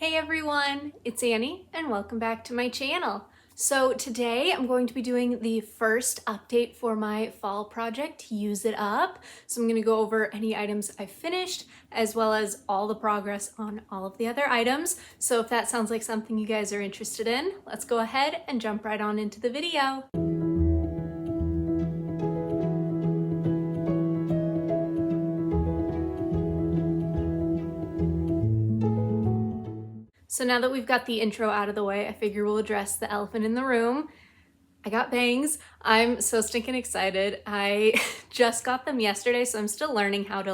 Hey everyone, it's Annie and welcome back to my channel. So today I'm going to be doing the first update for my fall project, Use It Up. So I'm going to go over any items I finished as well as all the progress on all of the other items. So if that sounds like something you guys are interested in, let's go ahead and jump right on into the video. So now that we've got the intro out of the way, I figure we'll address the elephant in the room. I got bangs. I'm so stinking excited. I just got them yesterday, so I'm still learning how to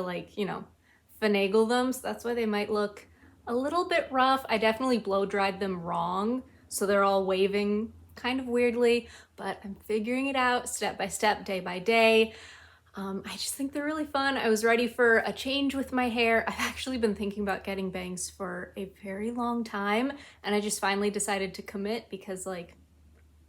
finagle them. So that's why they might look a little bit rough. I definitely blow dried them wrong, so they're all waving kind of weirdly, but I'm figuring it out step by step, day by day. I just think they're really fun. I was ready for a change with my hair. I've actually been thinking about getting bangs for a very long time, and I just finally decided to commit because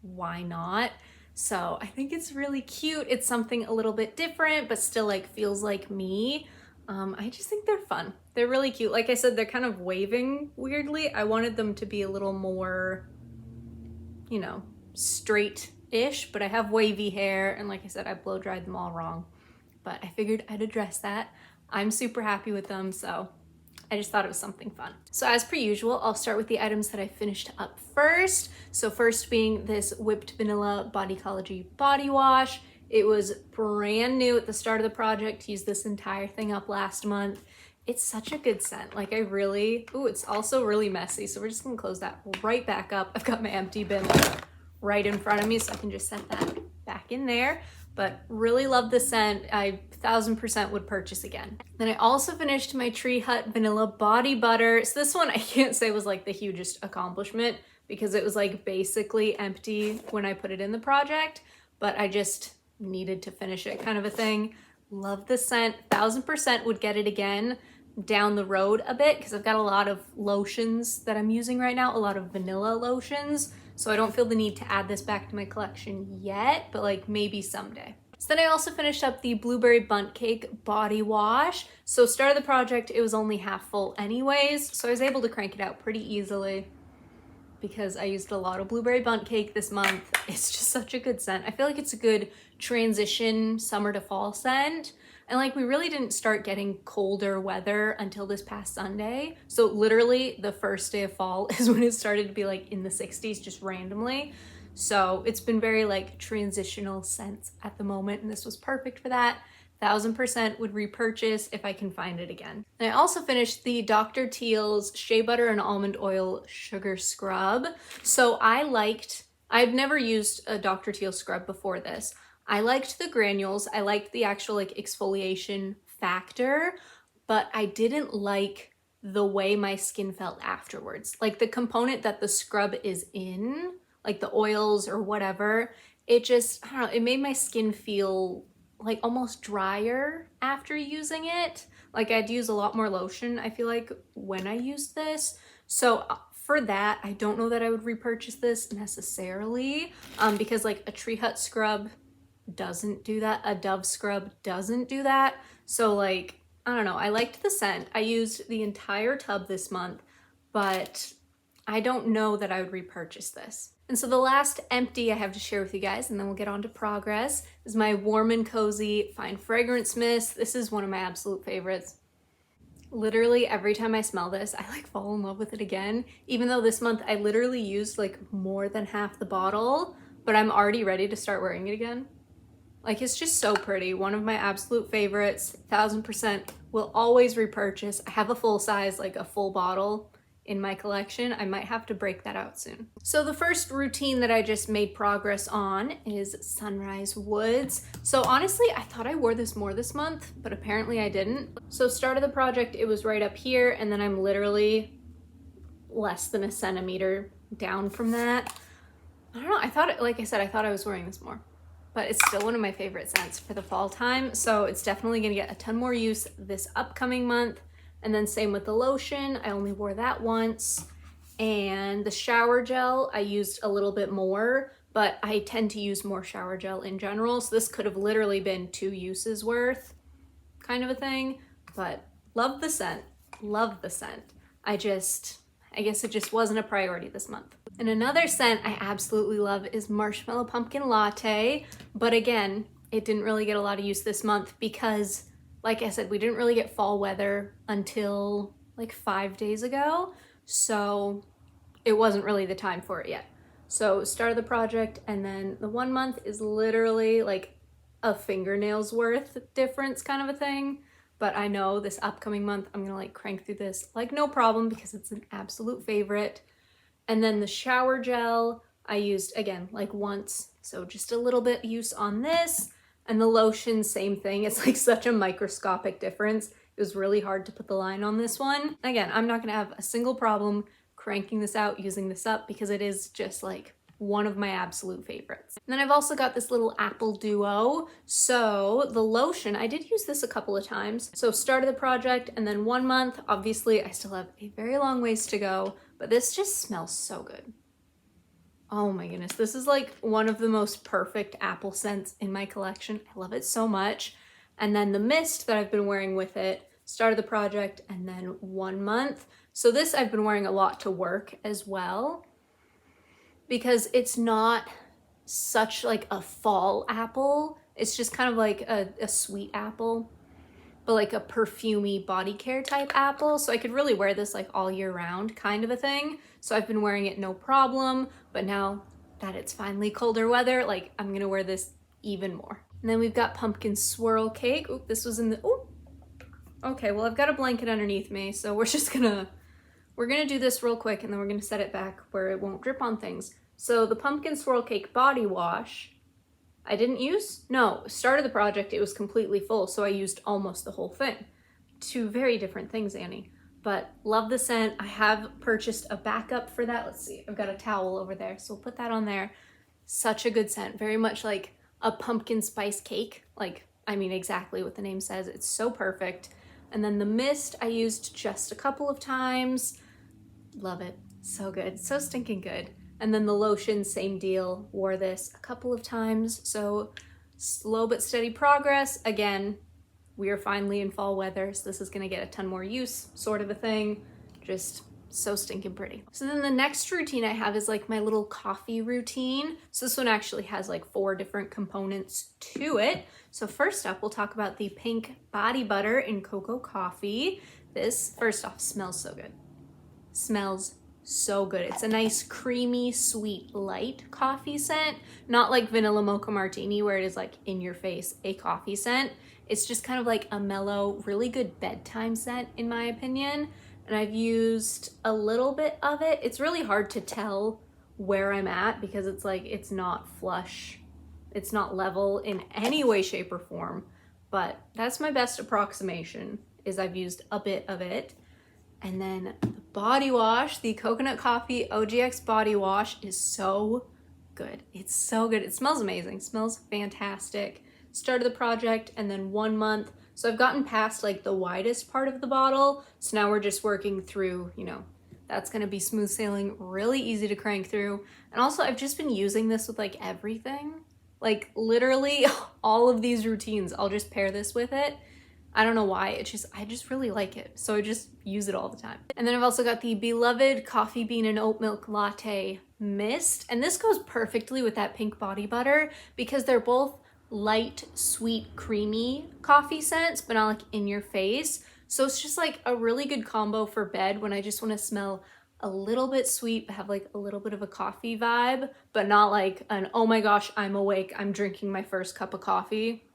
why not? So I think it's really cute. It's something a little bit different, but still feels like me. I just think they're fun. They're really cute. Like I said, they're kind of waving weirdly. I wanted them to be a little more, straight-ish, but I have wavy hair, and like I said, I blow dried them all wrong. But I figured I'd address that. I'm super happy with them, so I just thought it was something fun. So as per usual, I'll start with the items that I finished up first. So first being this Whipped Vanilla Bodycology body wash. It was brand new at the start of the project. Used this entire thing up last month. It's such a good scent. It's also really messy. So we're just gonna close that right back up. I've got my empty bin right in front of me, so I can just set that back in there. But really love the scent. I 1000% would purchase again. Then I also finished my Tree Hut Vanilla Body Butter. So this one I can't say was the hugest accomplishment because it was basically empty when I put it in the project, but I just needed to finish it kind of a thing. Love the scent, 1000% would get it again down the road a bit because I've got a lot of lotions that I'm using right now, a lot of vanilla lotions. So I don't feel the need to add this back to my collection yet, but maybe someday. So then I also finished up the Blueberry Bundt Cake Body Wash. So start of the project, it was only half full anyways, so I was able to crank it out pretty easily because I used a lot of Blueberry Bundt Cake this month. It's just such a good scent. I feel like it's a good transition summer to fall scent. And we really didn't start getting colder weather until this past Sunday. So literally the first day of fall is when it started to be in the 60s just randomly. So it's been very transitional scents at the moment, and this was perfect for that. 1000% would repurchase if I can find it again. And I also finished the Dr. Teal's Shea Butter and Almond Oil Sugar Scrub. So I've never used a Dr. Teal scrub before this. I liked the granules. I liked the actual exfoliation factor, but I didn't like the way my skin felt afterwards. The component that the scrub is in, the oils or whatever, it just, I don't know, it made my skin feel almost drier after using it. I'd use a lot more lotion, I feel when I used this. So for that, I don't know that I would repurchase this necessarily because a Tree Hut scrub doesn't do that. A Dove scrub doesn't do that. So I don't know. I liked the scent. I used the entire tub this month, but I don't know that I would repurchase this. And so the last empty I have to share with you guys, and then we'll get on to progress, is my Warm and Cozy Fine Fragrance Mist. This is one of my absolute favorites. Literally every time I smell this, I fall in love with it again. Even though this month I literally used more than half the bottle, but I'm already ready to start wearing it again. It's just so pretty. One of my absolute favorites. 1000% will always repurchase. I have a full size, a full bottle in my collection. I might have to break that out soon. So the first routine that I just made progress on is Sunrise Woods. So honestly, I thought I wore this more this month, but apparently I didn't. So start of the project, it was right up here, and then I'm literally less than a centimeter down from that. I don't know, I thought I was wearing this more. But it's still one of my favorite scents for the fall time. So it's definitely gonna get a ton more use this upcoming month. And then same with the lotion. I only wore that once. And the shower gel, I used a little bit more, but I tend to use more shower gel in general. So this could have literally been 2 uses worth kind of a thing, but love the scent, love the scent. I I guess it just wasn't a priority this month. And another scent I absolutely love is Marshmallow Pumpkin Latte. But again, it didn't really get a lot of use this month because, like I said, we didn't really get fall weather until like 5 days ago. So it wasn't really the time for it yet. So started the project, and then the 1 month is literally like a fingernail's worth difference kind of a thing. But I know this upcoming month I'm gonna like crank through this like no problem because it's an absolute favorite. And then the shower gel I used again like once, so just a little bit use on this. And the lotion, same thing. It's like such a microscopic difference. It was really hard to put the line on this one. Again, I'm not gonna have a single problem cranking this out, using this up, because it is just like one of my absolute favorites. And then I've also got this little apple duo. So the lotion, I did use this a couple of times. So started the project, and then 1 month, obviously I still have a very long ways to go, but this just smells so good. Oh my goodness, this is like one of the most perfect apple scents in my collection. I love it so much. And then the mist that I've been wearing with it, started the project, and then 1 month. So this I've been wearing a lot to work as well, because it's not such like a fall apple. It's just kind of like a sweet apple, but like a perfumey body care type apple. So I could really wear this like all year round kind of a thing. So I've been wearing it no problem, but now that it's finally colder weather, like I'm gonna wear this even more. And then we've got pumpkin swirl cake. Oop, this was in the, oh, okay, well I've got a blanket underneath me, so we're gonna do this real quick, and then we're gonna set it back where it won't drip on things. So the pumpkin swirl cake body wash, I didn't use? No, started the project, it was completely full, so I used almost the whole thing. Two very different things, Annie. But love the scent. I have purchased a backup for that. Let's see, I've got a towel over there, so we'll put that on there. Such a good scent, very much like a pumpkin spice cake. Like, I mean, exactly what the name says. It's so perfect. And then the mist I used just a couple of times. Love it, so good, so stinking good. And then the lotion, same deal, wore this a couple of times. So slow but steady progress. Again, we are finally in fall weather, so this is gonna get a ton more use, sort of a thing. Just so stinking pretty. So then the next routine I have is like my little coffee routine. So this one actually has like 4 different components to it. So first up, we'll talk about the pink body butter in cocoa coffee. This, first off, smells so good. Smells so good. It's a nice creamy, sweet, light coffee scent. Not like vanilla mocha martini where it is like in your face a coffee scent. It's just kind of like a mellow, really good bedtime scent in my opinion. And I've used a little bit of it. It's really hard to tell where I'm at because it's like, it's not flush. It's not level in any way, shape, or form. But that's my best approximation, is I've used a bit of it. And then the body wash, the coconut coffee OGX body wash is so good. It's so good. It smells amazing. It smells fantastic. Started the project, and then 1 month. So I've gotten past like the widest part of the bottle. So now we're just working through, you know, that's gonna be smooth sailing, really easy to crank through. And also I've just been using this with like everything. Like literally all of these routines, I'll just pair this with it. I don't know why, I just really like it. So I just use it all the time. And then I've also got the beloved coffee bean and oat milk latte mist. And this goes perfectly with that pink body butter because they're both light, sweet, creamy coffee scents, but not like in your face. So it's just like a really good combo for bed when I just want to smell a little bit sweet, but have like a little bit of a coffee vibe, but not like an, oh my gosh, I'm awake, I'm drinking my first cup of coffee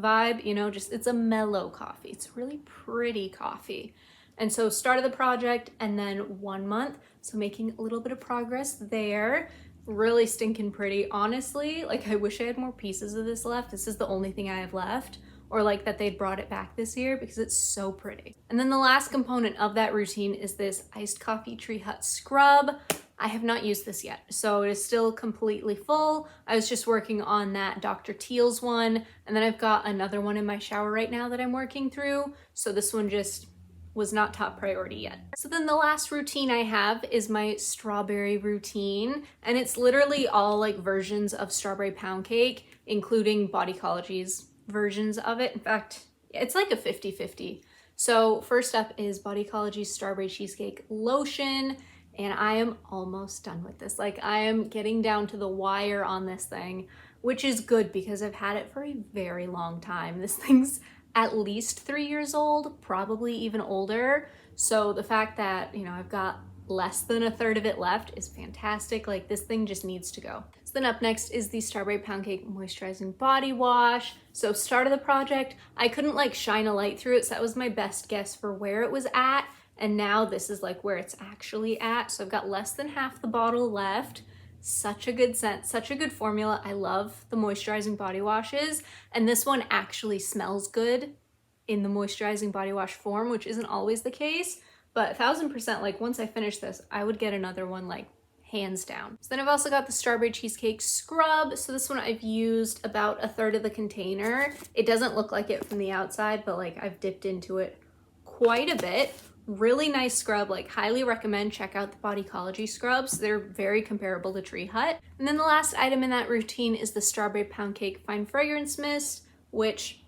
vibe, you know, just it's a mellow coffee. It's really pretty coffee. And so started the project, and then 1 month, so making a little bit of progress there. Really stinking pretty. Honestly, like I wish I had more pieces of this left. This is the only thing I have left, or like that they'd brought it back this year because it's so pretty. And then the last component of that routine is this iced coffee tree hut scrub. I have not used this yet, so it is still completely full. I was just working on that Dr. Teal's one, and then I've got another one in my shower right now that I'm working through. So this one just was not top priority yet. So then the last routine I have is my strawberry routine, and it's literally all like versions of strawberry pound cake, including Bodycology's versions of it. In fact, it's like a 50-50. So first up is Bodycology's strawberry cheesecake lotion. and I am almost done with this. Like, I am getting down to the wire on this thing, which is good because I've had it for a very long time. This thing's at least 3 years old, probably even older. So the fact that, you know, I've got less than a third of it left is fantastic. Like, this thing just needs to go. So then up next is the Strawberry Pound Cake Moisturizing Body Wash. So start of the project, I couldn't like shine a light through it, so that was my best guess for where it was at. And now this is like where it's actually at. So I've got less than half the bottle left. Such a good scent, such a good formula. I love the moisturizing body washes, and this one actually smells good in the moisturizing body wash form, which isn't always the case, but 1000%, like once I finish this, I would get another one, like hands down. So then I've also got the Strawberry Cheesecake Scrub. So this one I've used about a third of the container. It doesn't look like it from the outside, but like I've dipped into it quite a bit. Really nice scrub, like highly recommend. Check out the Bodycology scrubs. They're very comparable to Tree Hut. And then the last item in that routine is the Strawberry Pound Cake Fine Fragrance Mist, which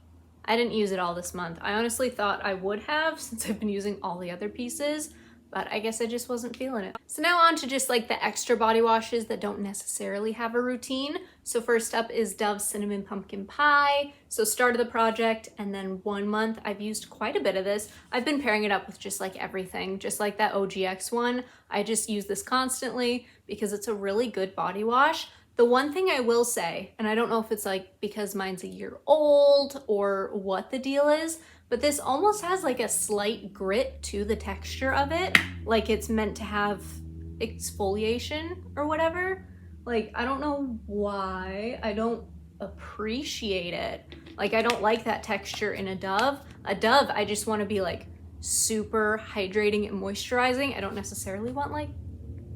I didn't use it all this month. I honestly thought I would have since I've been using all the other pieces, but I guess I just wasn't feeling it. So now on to just like the extra body washes that don't necessarily have a routine. So first up is Dove Cinnamon Pumpkin Pie. So start of the project, and then 1 month, I've used quite a bit of this. I've been pairing it up with just like everything, just like that OGX one. I just use this constantly because it's a really good body wash. The one thing I will say, and I don't know if it's like because mine's a year old or what the deal is, but this almost has like a slight grit to the texture of it. Like it's meant to have exfoliation or whatever. Like, I don't know why. I don't appreciate it. Like, I don't like that texture in a Dove. A Dove, I just want to be like super hydrating and moisturizing. I don't necessarily want like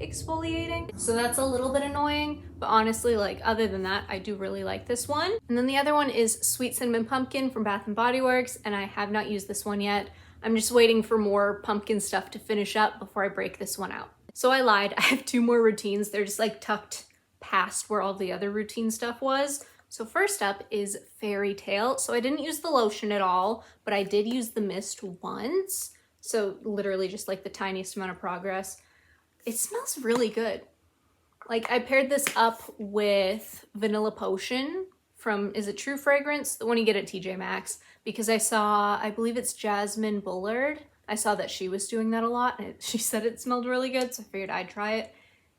exfoliating. So that's a little bit annoying, but honestly, like other than that, I do really like this one. And then the other one is Sweet Cinnamon Pumpkin from Bath & Body Works, and I have not used this one yet. I'm just waiting for more pumpkin stuff to finish up before I break this one out. So I lied, I have 2 more routines. They're just like tucked past where all the other routine stuff was. So first up is Fairy Tale. So I didn't use the lotion at all, but I did use the mist once. So literally just like the tiniest amount of progress. It smells really good. Like, I paired this up with Vanilla Potion from, is it True Fragrance? The one you get at TJ Maxx, because I saw, I believe it's Jasmine Bullard. I saw that she was doing that a lot, and she said it smelled really good, so I figured I'd try it.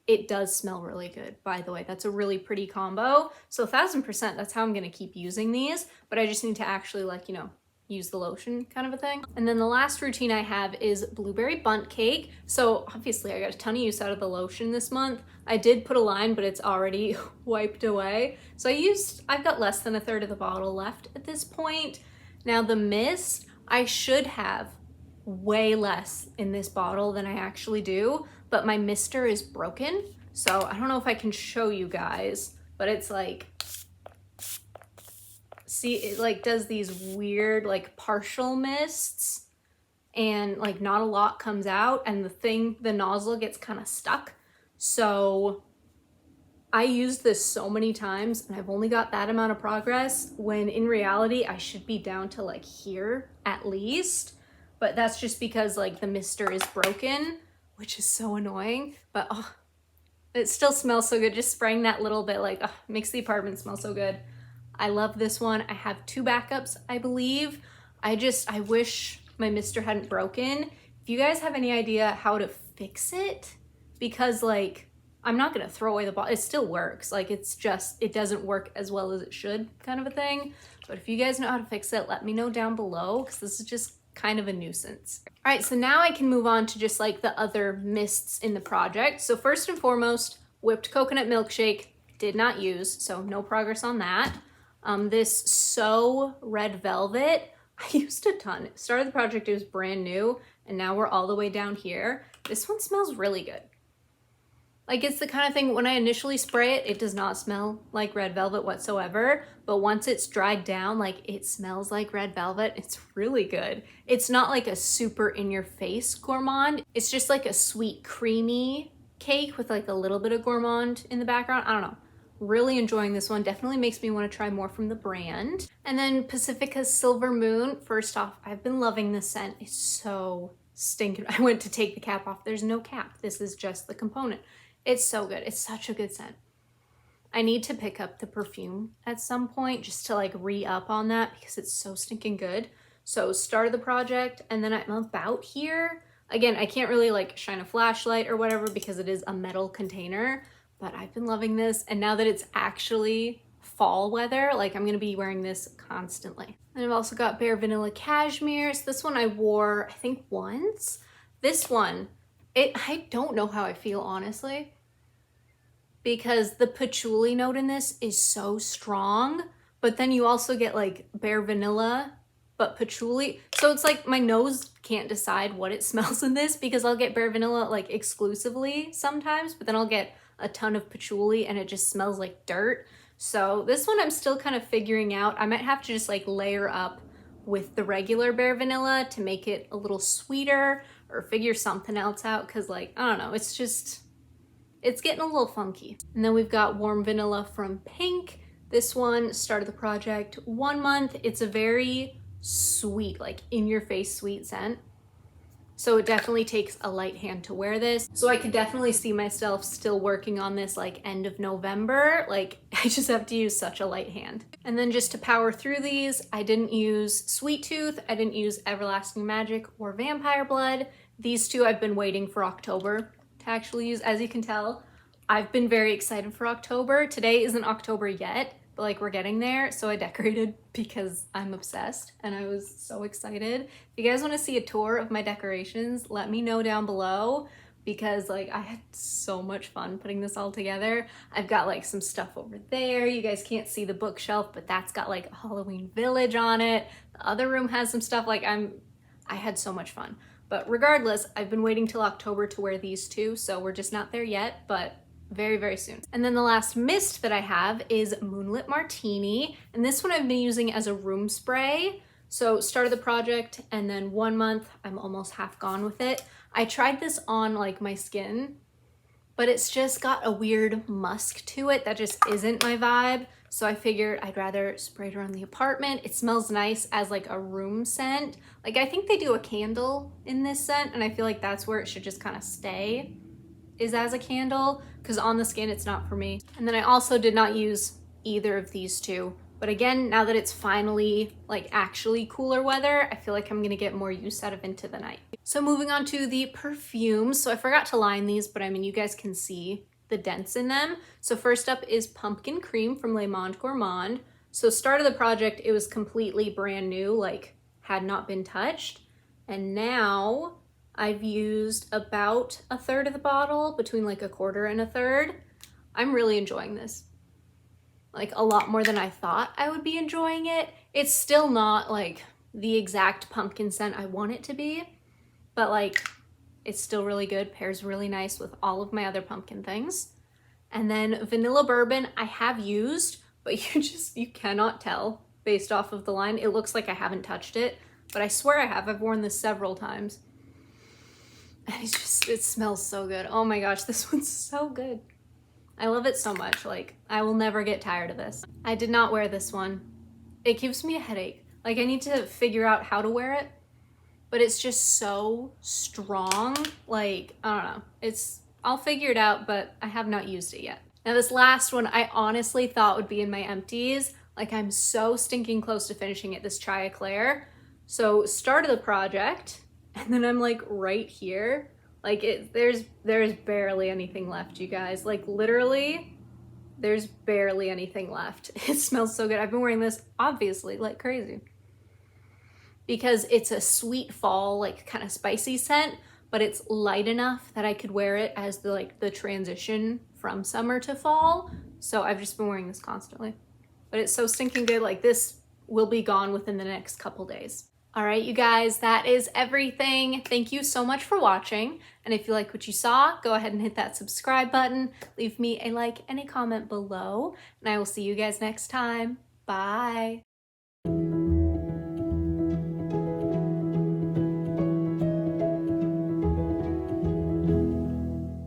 It does smell really good, by the way. That's a really pretty combo. So 1000%, that's how I'm gonna keep using these, but I just need to actually like, you know, use the lotion kind of a thing. And then the last routine I have is Blueberry Bundt Cake. So obviously I got a ton of use out of the lotion this month. I did put a line, but it's already wiped away. So I've got less than a third of the bottle left at this point. Now the mist, I should have way less in this bottle than I actually do, but my mister is broken. So I don't know if I can show you guys, but it's like, see, it like does these weird like partial mists, and like not a lot comes out, and the nozzle gets kind of stuck. So I used this so many times and I've only got that amount of progress, when in reality I should be down to like here at least. But that's just because like the mister is broken, which is so annoying. But oh, it still smells so good. Just spraying that little bit like makes the apartment smell so good. I love this one. I have 2 backups, I believe. I wish my mister hadn't broken. If you guys have any idea how to fix it, because like, I'm not gonna throw away the bottle. It still works. Like, it's just, it doesn't work as well as it should, kind of a thing. But if you guys know how to fix it, let me know down below, because this is just kind of a nuisance. All right, so now I can move on to just like the other mists in the project. So first and foremost, Whipped Coconut Milkshake, did not use, so no progress on that. This So Red Velvet, I used a ton. Started the project, it was brand new, and now we're all the way down here. This one smells really good. Like, it's the kind of thing, when I initially spray it, it does not smell like red velvet whatsoever, but once it's dried down, like, it smells like red velvet. It's really good. It's not like a super in-your-face gourmand. It's just like a sweet, creamy cake with like a little bit of gourmand in the background. I don't know. Really enjoying this one. Definitely makes me want to try more from the brand. And then Pacifica's Silver Moon. First off, I've been loving this scent. It's so stinking. I went to take the cap off. There's no cap. This is just the component. It's so good. It's such a good scent. I need to pick up the Perfume at some point just to like re-up on that because it's so stinking good. So started the project and then I'm about here. Again, I can't really like shine a flashlight or whatever because it is a metal container, but I've been loving this. And now that it's actually fall weather, like I'm gonna be wearing this constantly. And I've also got Bare Vanilla Cashmere. So this one I wore, I think once. This one, I don't know how I feel honestly, because the patchouli note in this is so strong, but then you also get like Bare Vanilla, but patchouli. So it's like my nose can't decide what it smells in this because I'll get Bare Vanilla like exclusively sometimes, but then I'll get a ton of patchouli and it just smells like dirt. So this one I'm still kind of figuring out. I might have to just like layer up with the regular Bare Vanilla to make it a little sweeter or figure something else out because like, I don't know, it's getting a little funky. And then we've got Warm Vanilla from Pink. This one started the project 1 month. It's a very sweet, like in your face sweet scent. So it definitely takes a light hand to wear this. So I could definitely see myself still working on this like end of November. Like I just have to use such a light hand. And then just to power through these, I didn't use Sweet Tooth, I didn't use Everlasting Magic or Vampire Blood. These two I've been waiting for October to actually use. As you can tell, I've been very excited for October. Today isn't October yet, but like we're getting there. So I decorated because I'm obsessed and I was so excited. If you guys want to see a tour of my decorations, let me know down below because like I had so much fun putting this all together. I've got like some stuff over there. You guys can't see the bookshelf, but that's got like a Halloween village on it. The other room has some stuff. Like I had so much fun. But regardless, I've been waiting till October to wear these two, so we're just not there yet, but very, very soon. And then the last mist that I have is Moonlit Martini, and this one I've been using as a room spray. So started the project, and then 1 month, I'm almost half gone with it. I tried this on like my skin, but it's just got a weird musk to it that just isn't my vibe. So I figured I'd rather spray it around the apartment. It smells nice as like a room scent. Like I think they do a candle in this scent and I feel like that's where it should just kind of stay, is as a candle, because on the skin it's not for me. And then I also did not use either of these two. But again, now that it's finally like actually cooler weather, I feel like I'm gonna get more use out of Into the Night. So moving on to the perfumes. So I forgot to line these, but I mean, you guys can see the dents in them. So first up is Pumpkin Cream from Le Monde Gourmand. So start of the project, it was completely brand new, like had not been touched. And now I've used about a third of the bottle, between like a quarter and a third. I'm really enjoying this. Like a lot more than I thought I would be enjoying it. It's still not like the exact pumpkin scent I want it to be, but like it's still really good, pairs really nice with all of my other pumpkin things. And then Vanilla Bourbon I have used, but you cannot tell based off of the line. It looks like I haven't touched it, but I swear I have. I've worn this several times. And it smells so good. Oh my gosh, this one's so good. I love it so much. Like, I will never get tired of this. I did not wear this one. It gives me a headache. Like, I need to figure out how to wear it, but it's just so strong. Like, I don't know. I'll figure it out, but I have not used it yet. Now, this last one, I honestly thought would be in my empties. Like, I'm so stinking close to finishing it, this Chai Eclair. So, started the project, and then I'm like right here. Like there's barely anything left, you guys. Like literally, there's barely anything left. It smells so good. I've been wearing this obviously like crazy because it's a sweet fall, like kind of spicy scent, but it's light enough that I could wear it as the transition from summer to fall. So I've just been wearing this constantly, but it's so stinking good. Like this will be gone within the next couple days. All right, you guys, that is everything. Thank you so much for watching. And if you like what you saw, go ahead and hit that subscribe button. Leave me a like and a comment below. And I will see you guys next time. Bye.